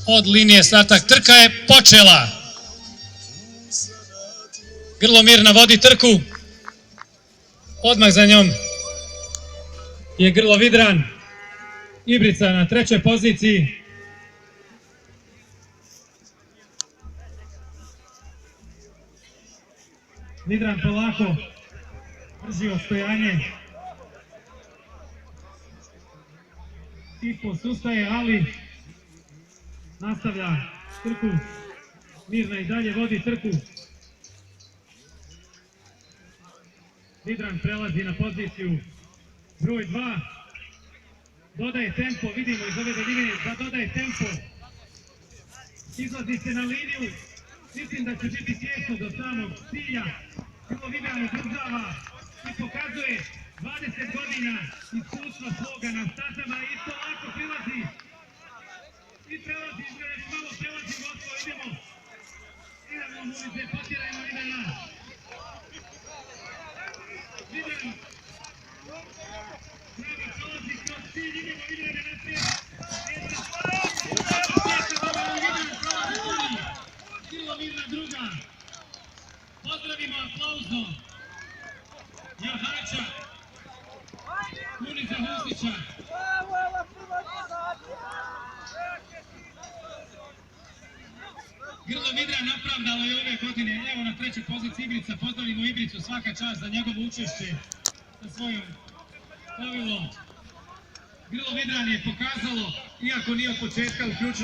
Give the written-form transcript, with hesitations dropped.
od linije starta. Trka je počela. Grlo Mirna vodi trku. Odmah za njom je Grlo Vidran. Ibrica na trećoj poziciji. Vidran polako drži ostojanje. Tipo sustaje, ali nastavlja trku. Mirna i dalje vodi trku. Vidran prelazi na poziciju broj 2. Dodaje tempo, vidimo iz ove daljine da dodaje tempo. Izlazi se na liniju. Mislim da će biti tjesno do samog cilja. Grlo Vidran održava i pokazuje 20 godina iskustva svoga na stazama i isto lako prilazi. I prelazi, još malo prelazi vodstvo, idemo. Idemo Munize, potjerajmo Vidrana. Vidran. Prava prolazi kroz cilj, idemo Vidrane naprijed. Grlo Mirna druga. Pozdravimo aplauzom Jahača, Muniza Hustića. Grlo Vidran opravdalo je ove godine, evo na trećoj poziciji Ibrica, pozdravimo Ibricu, svaka čast za njegovo učešće sa svojom povilom. Grlo Vidran je pokazalo, iako nije od početka uključilo